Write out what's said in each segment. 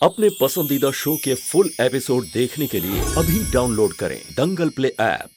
अपने पसंदीदा शो के फुल एपिसोड देखने के लिए अभी डाउनलोड करें दंगल प्ले ऐप।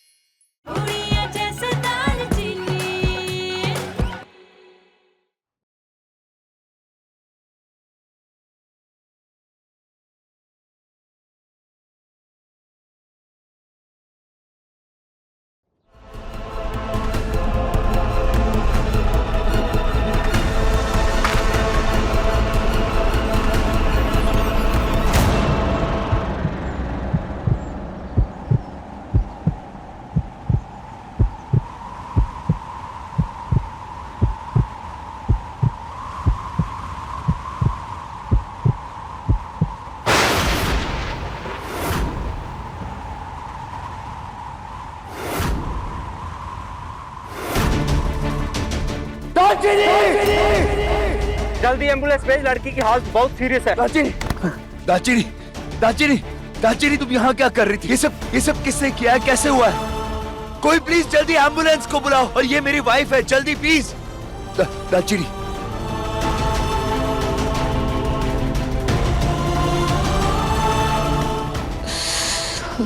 जल्दी एम्बुलेंस भेज, लड़की की हालत बहुत सीरियस है। दालचीनी, दालचीनी, दालचीनी, तुम यहाँ क्या कर रही थी? ये सब किसने किया है? कैसे हुआ है? कोई प्लीज जल्दी एम्बुलेंस को बुलाओ। और ये मेरी वाइफ है, जल्दी प्लीज। दालचीनी,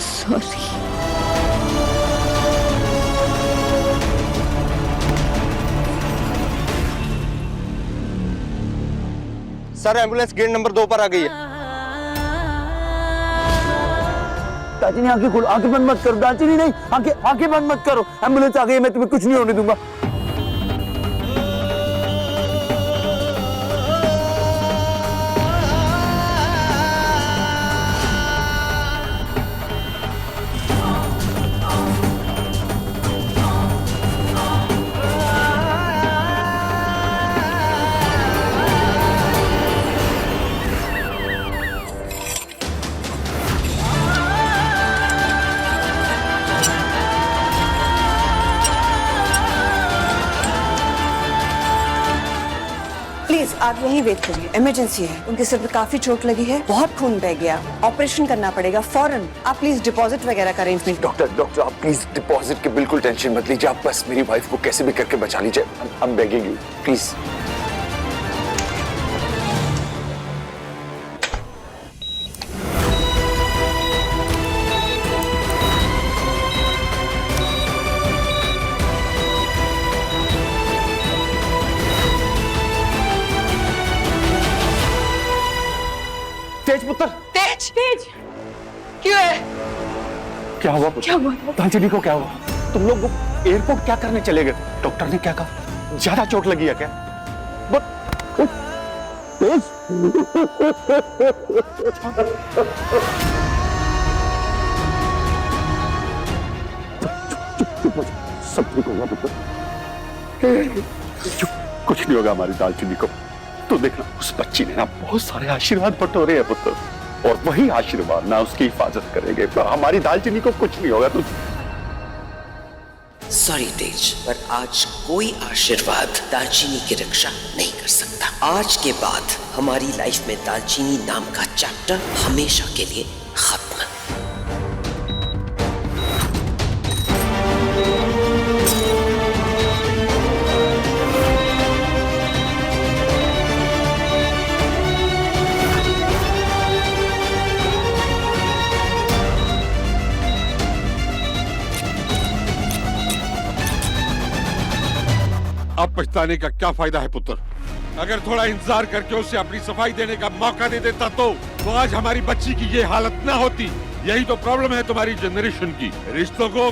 sorry. Sir, ambulance gate number 2 पर आ गई है। दालचीनी आंखें खोलो, आंखें बंद मत करो। दालचीनी नहीं, आंखें बंद मत करो। एम्बुलेंस आ गई है, मैं तुम्हें कुछ नहीं होने दूंगा। प्लीज आप यहीं वेट करिए, इमरजेंसी है। उनके सिर पे काफी चोट लगी है, बहुत खून बह गया, ऑपरेशन करना पड़ेगा फौरन। आप प्लीज डिपॉजिट वगैरह का अरेंजमेंट। डॉक्टर आप प्लीज डिपॉजिट की बिल्कुल टेंशन मत लीजिए। आप बस मेरी वाइफ को कैसे भी करके बचा लीजिए। I'm begging you, please. तेज पुत्र, तेज तेज क्यों है? क्या हुआ पुत्र? क्या हुआ? दालचीनी को क्या हुआ? तुम लोग एयरपोर्ट क्या करने चले गए? डॉक्टर ने क्या कहा? ज्यादा चोट लगी है क्या? तेज, सब ठीक होगा पुत्र। कुछ नहीं होगा हमारी दालचीनी को। तो देखना, उस बच्ची ने ना बहुत सारे आशीर्वाद बटोरे हैं पुत्र, और वही आशीर्वाद ना उसकी हिफाजत करेंगे। हमारी दालचीनी को कुछ नहीं होगा। तो सॉरी तेज, पर आज कोई आशीर्वाद दालचीनी की रक्षा नहीं कर सकता। आज के बाद हमारी लाइफ में दालचीनी नाम का चैप्टर हमेशा के लिए खत्म। अब पछताने का क्या फायदा है पुत्र? अगर थोड़ा इंतजार करके उसे अपनी सफाई देने का मौका दे देता तो आज हमारी बच्ची की ये हालत ना होती। यही तो प्रॉब्लम है तुम्हारी जनरेशन की। रिश्तों को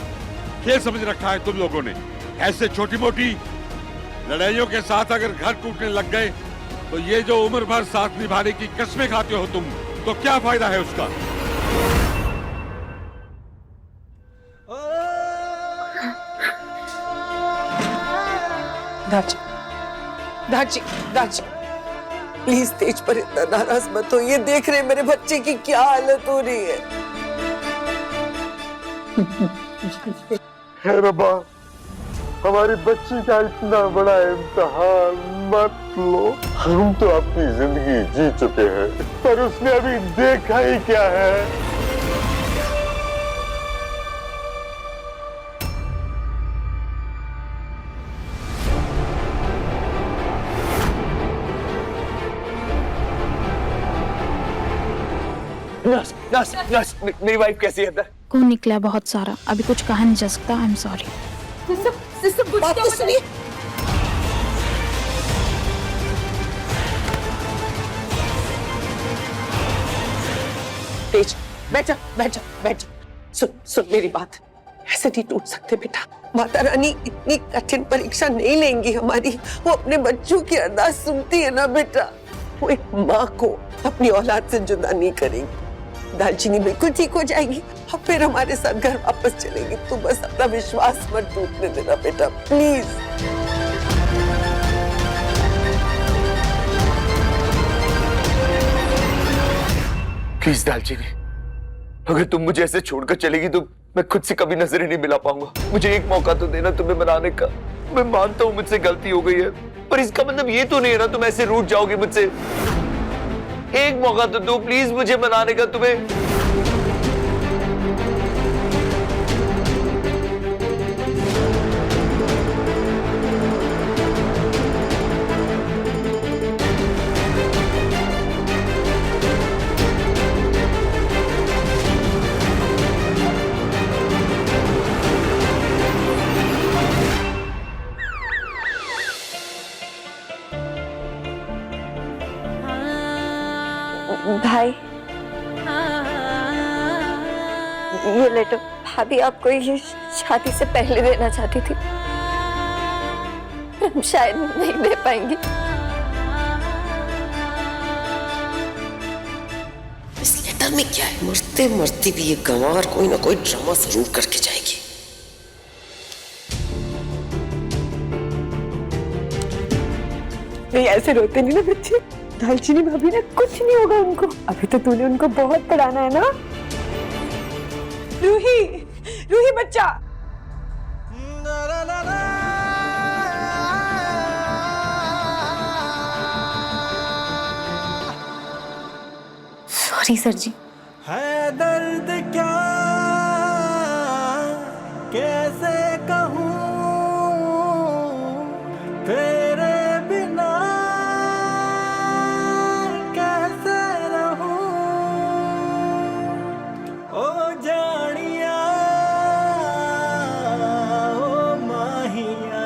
खेल समझ रखा है तुम लोगों ने। ऐसे छोटी मोटी लड़ाइयों के साथ अगर घर टूटने लग गए तो ये जो उम्र भर साथ निभाने की कस्में खाते हो तुम, तो क्या फायदा है उसका? दाची, दाची, दाची, प्लीज तेज पर इतना नाराज मत हो। ये देख रहे मेरे बच्चे की क्या हालत हो रही है। हे रब्बा, हमारी बच्ची का इतना बड़ा इम्तिहान मत लो। हम तो अपनी जिंदगी जी चुके हैं, पर उसने अभी देखा ही क्या है। नर्स नर्स नर्स मेरी वाइफ कैसी है अंदर? खून निकला बहुत सारा, अभी कुछ कहा नहीं जा सकता। I am sorry. बात तो सुनिए। तेज, बैठ जा, बैठ जा, बैठ जा। सुन मेरी बात, ऐसे नहीं टूट सकते बेटा। माता रानी इतनी कठिन परीक्षा नहीं लेंगी हमारी। वो अपने बच्चों की अरदास सुनती है ना बेटा। वो एक माँ को अपनी औलाद से जुदा नहीं करेगी। दालचीनी बिल्कुल ठीक हो जाएगी और फिर हमारे साथ घर वापस चलेगी। तू बस अपना विश्वास मत टूटने देना बेटा, प्लीज। प्लीज दालचीनी, अगर तुम मुझे ऐसे छोड़कर चलेगी तो मैं खुद से कभी नजर ही नहीं मिला पाऊंगा। मुझे एक मौका तो देना तुम्हें मनाने का। मैं मानता हूँ मुझसे गलती हो गई है, पर इसका मतलब ये तो नहीं है ना तुम ऐसे रूठ जाओगी मुझसे। एक मौका तो दो प्लीज मुझे मनाने का तुम्हें। भाई, ये लेटर भाभी आपको ये शादी से पहले देना चाहती थी, पर हम शायद नहीं दे पाएंगे। इस लेटर में क्या है? मरते मरते भी ये गंवार कोई ना कोई ड्रामा जरूर करके जाएगी। नहीं, ऐसे रोते नहीं ना बच्चे। दालचीनी भाभी ने कुछ नहीं होगा उनको। अभी तो तूने उनको बहुत पढ़ाना है ना। रूही, रूही बच्चा। सॉरी सर जी। है दर्द क्या कैसे कहूँ तेरे बिना कैसे रहूं ओ जानिया ओ माहिया।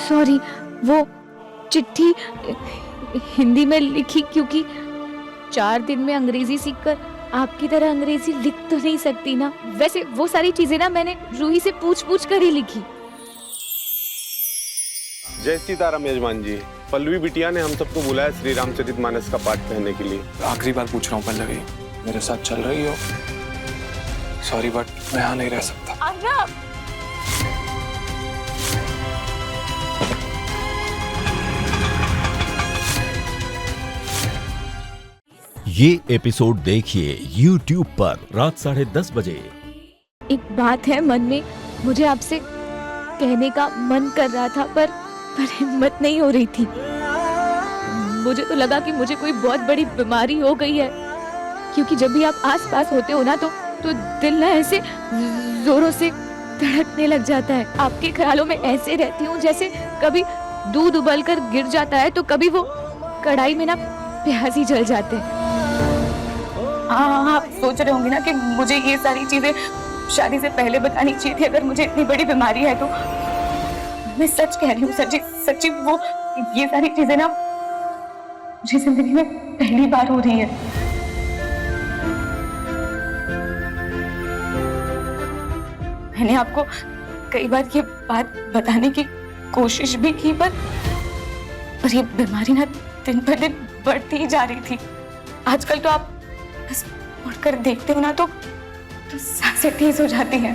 सॉरी, वो चिट्ठी हिंदी में लिखी क्योंकि 4 दिन में अंग्रेजी सीखकर आपकी तरह अंग्रेजी लिख तो नहीं सकती ना। वैसे वो सारी चीजें ना मैंने रूही से पूछ कर ही लिखी। जय सीताराम यजमान जी। पल्लवी बिटिया ने हम सबको बुलाया श्री रामचरितमानस का पाठ कहने के लिए। आखिरी बार पूछ रहा हूँ पल्लवी, मेरे साथ चल रही हो? सॉरी बट मैं यहाँ नहीं रह सकता। अर्नब! ये एपिसोड देखिए YouTube पर रात 10:30 बजे। एक बात है मन में, मुझे आपसे कहने का मन कर रहा था पर हिम्मत नहीं हो रही थी। मुझे तो लगा कि मुझे कोई बहुत बड़ी बीमारी हो गई है, क्योंकि जब भी आप आसपास होते हो ना तो दिल ना ऐसे जोरों से धड़कने लग जाता है। आपके ख्यालों में ऐसे रहती हूँ जैसे कभी दूध उबल कर गिर जाता है तो कभी वो कढ़ाई में ना प्याज ही जल जाते हैं। हाँ, आप सोच रहे होंगे ना कि मुझे ये सारी चीजें शादी से पहले बतानी चाहिए थी अगर मुझे इतनी बड़ी बीमारी है तो। मैं सच कह रही हूँ सर जी, सच्ची वो ये सारी चीजें ना मुझे जिंदगी में पहली बार हो रही है। मैंने आपको कई बार ये बात बताने की कोशिश भी की पर ये बीमारी ना दिन पर दिन बढ़ती ही जा रही थी। आजकल तो आप बस मुड़कर देखते हो ना तो सांसें तेज हो जाती हैं।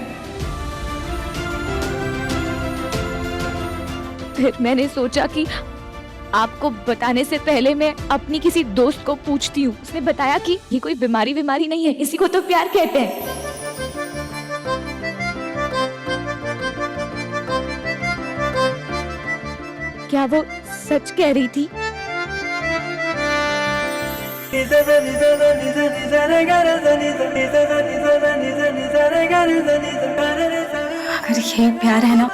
फिर मैंने सोचा कि आपको बताने से पहले मैं अपनी किसी दोस्त को पूछती हूँ। उसने बताया कि ये कोई बीमारी नहीं है, इसी को तो प्यार कहते हैं। क्या वो सच कह रही थी? अगर यही प्यार है ना,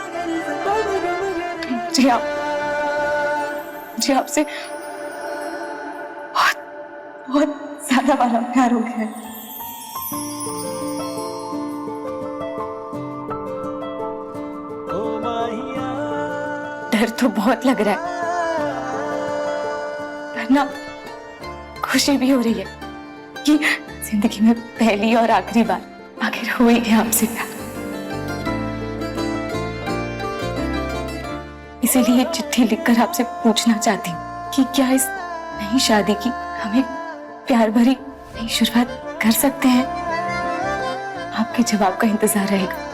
मुझे आपसे बहुत बहुत ज्यादा वाला प्यार हो गया है। ओ माहिया डर तो बहुत लग रहा है, पर ना खुशी भी हो रही है कि जिंदगी में पहली और आखिरी बार आखिर हो ही गया आपसे प्यार। इसीलिए ये चिट्ठी लिखकर आपसे पूछना चाहती हूँ कि क्या इस नई शादी की हमें प्यार भरी नई शुरुआत कर सकते हैं? आपके जवाब का इंतजार रहेगा।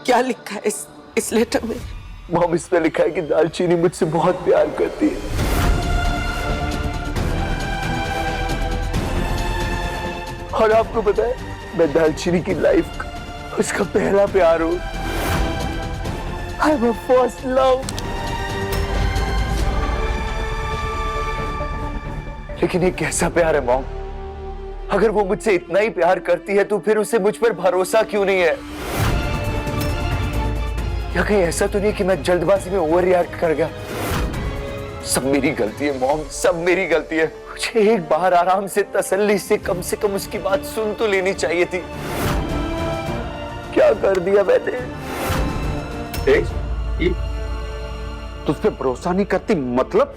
क्या लिखा है इस लेटर में? मॉम, इसमें लिखा है कि दालचीनी मुझसे बहुत प्यार करती है और आपको पता है मैं दालचीनी की लाइफ का उसका पहला प्यार हूं। I'm a first love। लेकिन ये कैसा प्यार है मॉम? अगर वो मुझसे इतना ही प्यार करती है तो फिर उसे मुझ पर भरोसा क्यों नहीं है? या कहीं ऐसा तो नहीं कि मैं जल्दबाजी में ओवर रिएक्ट कर गया? सब मेरी गलती है मॉम, सब मेरी गलती है। मुझे एक बार आराम से तसल्ली से कम उसकी बात सुन तो लेनी चाहिए थी। क्या कर दिया मैंने? तुझ पे भरोसा नहीं करती मतलब?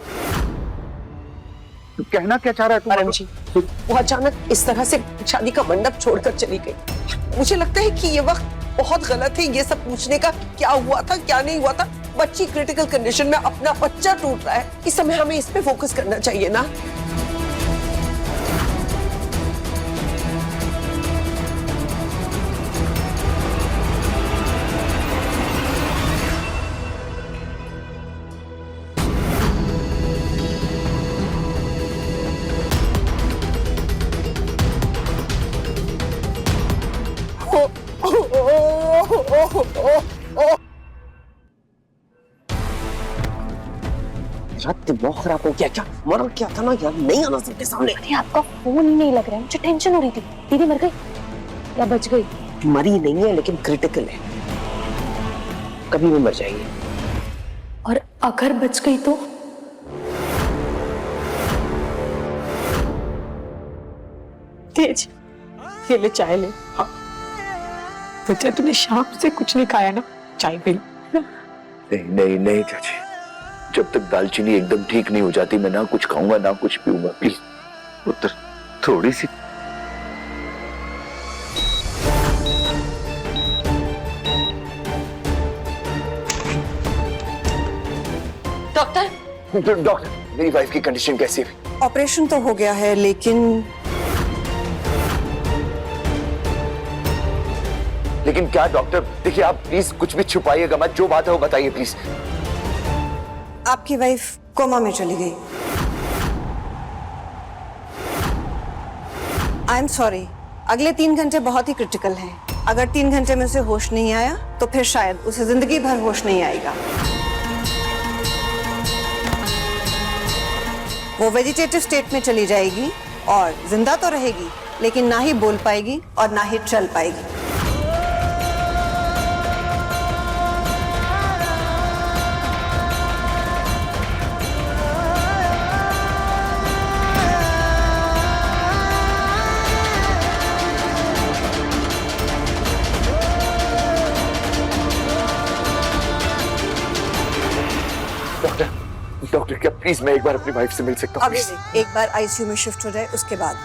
तू कहना क्या चाह रहा है? अरुण जी, वो अचानक इस तरह से शादी का मंडप छोड़कर चली गई। मुझे लगता है कि ये वक्त बहुत गलत है ये सब पूछने का, क्या हुआ था क्या नहीं हुआ था। बच्ची क्रिटिकल कंडीशन में, अपना बच्चा टूट रहा है, इस समय हमें इस पे फोकस करना चाहिए ना। दिमाग खराब हो गया क्या? मर क्या था ना यार, नहीं आना सबके सामने। अरे आपका फोन ही नहीं लग रहा है, मुझे टेंशन हो रही थी। दीदी मर गई या बच गई? मरी नहीं है लेकिन क्रिटिकल है, कभी भी मर जाएगी। और अगर बच गई तो? तेज, ये ले चाय ले। हाँ बच्चा, तूने शाम से कुछ नहीं खाया ना, चाय पी लो। नहीं चाची, जब तक दालचीनी एकदम ठीक नहीं हो जाती मैं ना कुछ खाऊंगा ना कुछ पीऊंगा। प्लीज पुत्र, थोड़ी सी। डॉक्टर, मेरी वाइफ की कंडीशन कैसी है? ऑपरेशन तो हो गया है लेकिन क्या डॉक्टर? देखिए आप प्लीज कुछ भी छुपाइएगा मत, जो बात है वो बताइए प्लीज। आपकी वाइफ कोमा में चली गई। आई एम सॉरी, अगले 3 घंटे बहुत ही क्रिटिकल हैं। अगर 3 घंटे में उसे होश नहीं आया तो फिर शायद उसे जिंदगी भर होश नहीं आएगा। वो वेजिटेटिव स्टेट में चली जाएगी और जिंदा तो रहेगी लेकिन ना ही बोल पाएगी और ना ही चल पाएगी। डॉक्टर क्या प्लीज मैं एक बार अपनी वाइफ से मिल सकता हूँ? अभी नहीं, एक बार आईसीयू में शिफ्ट हो जाए उसके बाद।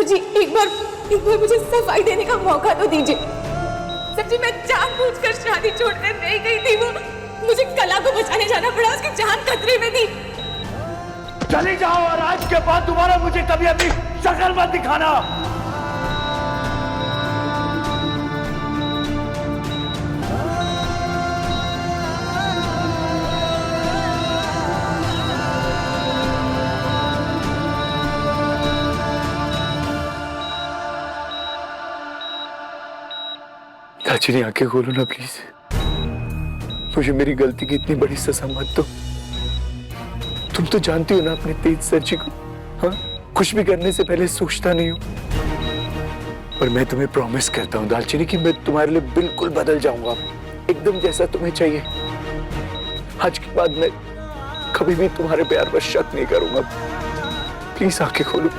जी एक बार मुझे सफाई देने का मौका तो दीजिए। सच्ची मैं जानबूझकर शादी छोड़कर नहीं गई थी, वो मुझे कला को बचाने जाना पड़ा, उसकी जान खतरे में थी। चली जाओ और आज के बाद दोबारा मुझे कभी अपनी शक्ल मत दिखाना। दालचीनी आंखें खोलो ना प्लीज, मुझे मेरी गलती की इतनी बड़ी सजा मत दो। तुम तो जानती हो ना अपने तेज सर्जी को, हाँ कुछ भी करने से पहले सोचता नहीं हूं। पर मैं तुम्हें प्रॉमिस करता हूं दालचीनी कि मैं तुम्हारे लिए बिल्कुल बदल जाऊंगा, एकदम जैसा तुम्हें चाहिए। आज के बाद मैं कभी भी तुम्हारे प्यार पर शक नहीं करूंगा। प्लीज आंखें खोलो,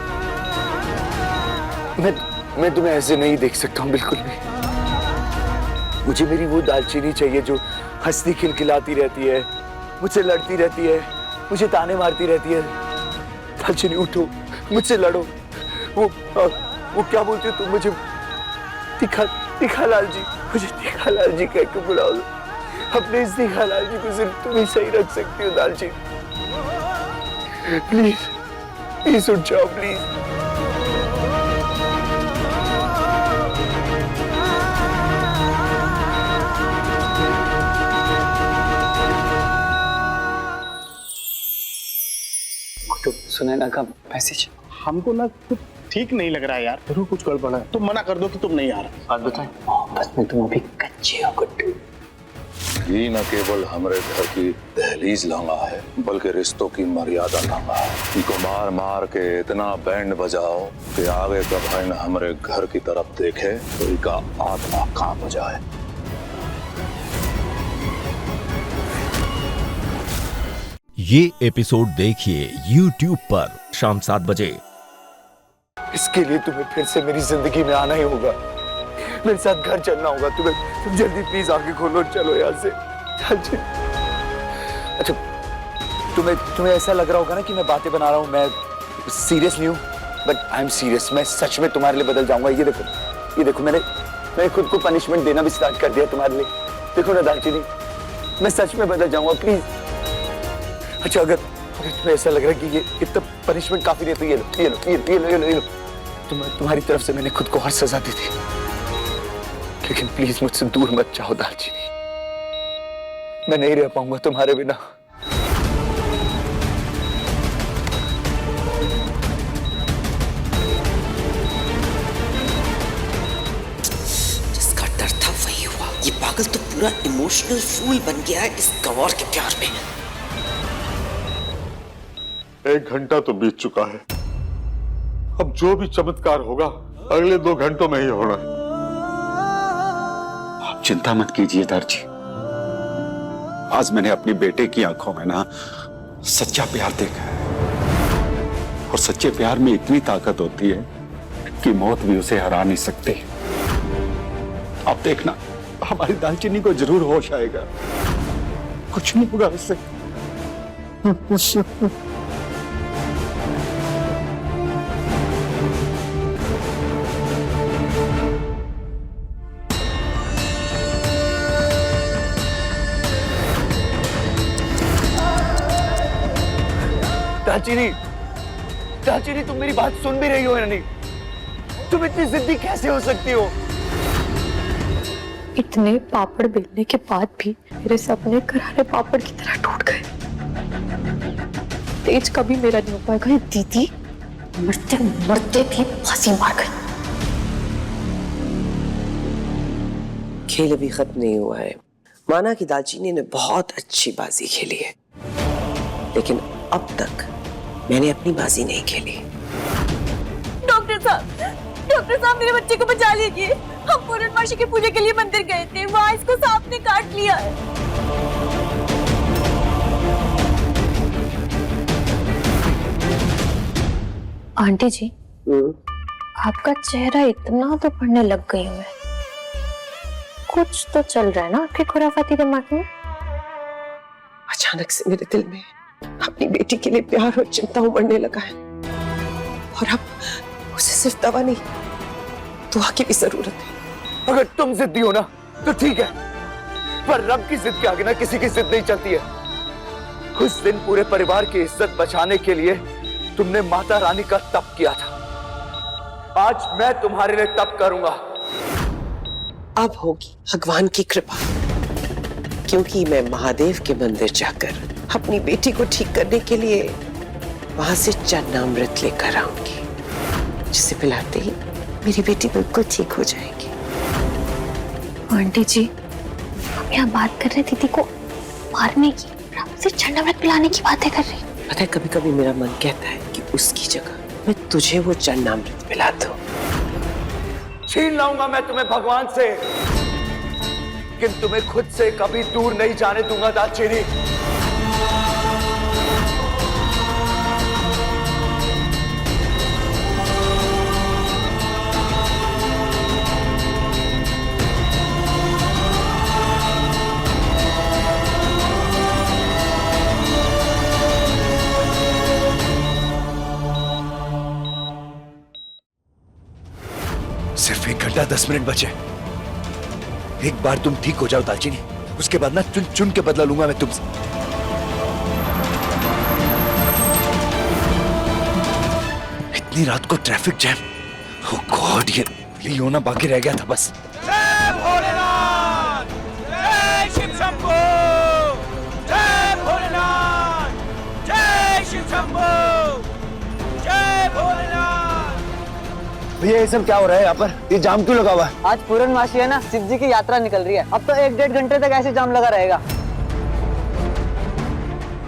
मैं तुम्हें ऐसे नहीं देख सकता हूं बिल्कुल भी। मुझे मेरी वो दालचीनी चाहिए जो हंसती खिलखिलाती रहती है, मुझसे लड़ती रहती है, मुझे ताने मारती रहती है। दालचीनी उठो, मुझसे लड़ो। वो क्या बोलते हो तुम मुझे? तीखा लाल जी, मुझे तीखा लाल जी कह के बुलाओ। अपने इस तीखा लाल जी को सिर्फ तुम ही सही रख सकती हो दालचीनी। प्लीज उठ जाओ प्लीज। सुनैना का मैसेज हमको ना कुछ ठीक नहीं लग रहा है यार, जरूर कुछ गड़बड़ है। तुम मना कर दो कि तुम नहीं आ रहे। बात बताएं, मोहब्बत में तुम अभी कच्चे हो गुड्डू। ये न केवल हमारे घर की दहलीज लंगा है, बल्कि रिश्तों की मर्यादा लंगा है। इनको मार मार के इतना बैंड बजाओ कि आगे का भाई न हमारे घर की तरफ देखे तो इनका आत्मा कांप हो जाए। ये एपिसोड देखिए YouTube पर शाम 7 बजे। इसके लिए तुम्हें फिर से मेरी जिंदगी में आना ही होगा, मेरे साथ घर चलना होगा। तुम जल्दी प्लीज आंखें खोलो, चलो यहाँ से। अच्छा तुम्हें ऐसा लग रहा होगा ना कि मैं बातें बना रहा हूँ, मैं सीरियस नहीं हूँ, बट आई एम सीरियस। मैं सच में तुम्हारे लिए बदल जाऊंगा। ये देखो मैंने खुद को पनिशमेंट देना भी स्टार्ट कर दिया तुम्हारे लिए। देखो ना दालचीनी, मैं सच में बदल जाऊंगा प्लीज। अच्छा अगर तुम्हें ऐसा लग रहा है कि ये इतना पनिशमेंट काफी नहीं, तो ये लो। तुम्हारी तरफ से मैंने खुद को हर सजा दी थी, लेकिन प्लीज मुझसे दूर मत जाओ दालचीनी। मैं नहीं रह पाऊंगा तुम्हारे बिना। जिसका डर था वही हुआ। ये पागल तो पूरा इमोशनल फूल बन गया है इस गंवार के प्यार में। 1 घंटा तो बीत चुका है, अब जो भी चमत्कार होगा अगले 2 घंटों में ही होना है। आप चिंता मत कीजिए दारजी, आज मैंने अपनी बेटे की आंखों में ना सच्चा प्यार देखा है, और सच्चे प्यार में इतनी ताकत होती है कि मौत भी उसे हरा नहीं सकती। आप देखना, हमारी दालचीनी को जरूर होश आएगा, कुछ नहीं होगा उससे। दालचीनी तुम मेरी बात सुन भी रही हो या नहीं? तुम इतनी जिद्दी कैसे हो सकती हो? इतने पापड़ बेलने के बाद भी मेरे सपने करारे पापड़ की तरह टूट गए। तेज कभी मेरा नहीं हो पाएगा। ये दीदी मरते मरते भी फांसी मार गई। खेल अभी खत्म नहीं हुआ है। माना कि दालचीनी ने बहुत अच्छी बाजी खेली है, लेकिन अब तक मैंने अपनी बाजी नहीं खेली। डॉक्टर साहब मेरे बच्चे को बचा लीजिए। हम पूर्णमासी की पूजा के लिए मंदिर गए थे, वहाँ इसको सांप ने काट लिया है। आंटी जी, आपका चेहरा इतना तो पढ़ने लग गई हूँ मैं। कुछ तो चल रहा है ना आपके खुराफाती दिमाग में? अचानक से मेरे दिल में अपनी बेटी के लिए प्यार और चिंता उमड़ने लगा है, उसे सिर्फ दवा नहीं, दुआ की भी जरूरत है। अगर तुम जिद्दी हो ना तो ठीक है, पर रब की जिद के आगे ना किसी की जिद नहीं चलती है। उस दिन पूरे परिवार की इज्जत बचाने के लिए तुमने माता रानी का तप किया था, आज मैं तुम्हारे लिए तप करूंगा। अब होगी भगवान की कृपा, क्योंकि मैं महादेव के मंदिर जाकर अपनी बेटी को ठीक करने के लिए वहां से चन्नामृत लेकर आऊंगी, जिसे पिलाते ही मेरी बेटी बिल्कुल ठीक हो जाएगी। आंटी जी, हम यहाँ बात कर रहे दीदी को मारने की, हमसे चन्नामृत पिलाने की बातें कर रही। पता है, कभी कभी मेरा मन कहता है कि उसकी जगह मैं तुझे वो चन्नामृत पिला दूं। छीन लाऊंगा मैं तुम्हें भगवान से, लेकिन तुम्हें खुद से कभी दूर नहीं जाने दूंगा दालचीनी। सिर्फ 1 घंटा 10 मिनट बचे। एक बार तुम ठीक हो जाओ दालचीनी, उसके बाद ना चुन चुन के बदला लूंगा मैं तुमसे। इतनी रात को ट्रैफिक जैम, ओह गॉड, ये लियोना बाकी रह गया था बस। जय भोलेनाथ, जय शिव शंभो, जय भोलेनाथ, जय शिव शंभो, जय भोलेनाथ। भैया ये सब क्या हो रहा है यहाँ पर? ये जाम क्यों लगा हुआ है? आज पूर्णमासी है ना, शिव जी की यात्रा निकल रही है। अब तो 1-1.5 घंटे तक ऐसे जाम लगा रहेगा।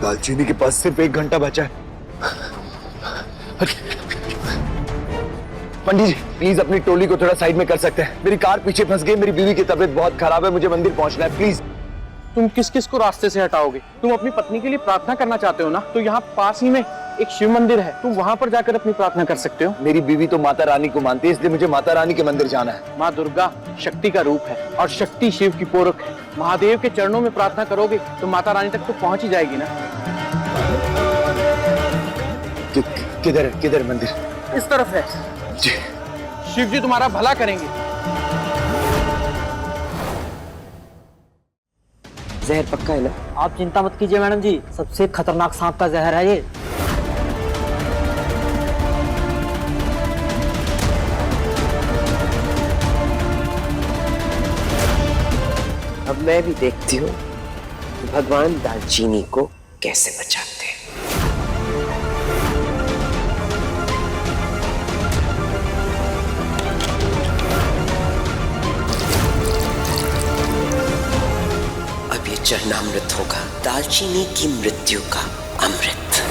दालचीनी के पास सिर्फ 1 घंटा बचा है। पंडित जी प्लीज अपनी टोली को थोड़ा साइड में कर सकते हैं, मेरी कार पीछे फंस गई, मेरी बीवी की तबीयत बहुत खराब है, मुझे मंदिर पहुंचना है, प्लीज। तुम किस किस को रास्ते से हटाओगे? तुम अपनी पत्नी के लिए प्रार्थना करना चाहते हो ना, तो यहाँ पास ही में एक शिव मंदिर है, तुम वहाँ पर जाकर अपनी प्रार्थना कर सकते हो। मेरी बीवी तो माता रानी को मानती है, इसलिए मुझे माता रानी के मंदिर जाना है। माँ दुर्गा शक्ति का रूप है और शक्ति शिव की पूरक है। महादेव के चरणों में प्रार्थना करोगे तो माता रानी तक तो पहुंच ही जाएगी ना। किधर किधर मंदिर? इस तरफ है जी। शिव जी तुम्हारा भला करेंगे। जहर पक्का है ना? आप चिंता मत कीजिए मैडम जी, सबसे खतरनाक सांप का जहर है ये। अब मैं भी देखती हूँ भगवान दालचीनी को कैसे बचाते हैं। अब ये चरणामृत होगा दालचीनी की मृत्यु का अमृत।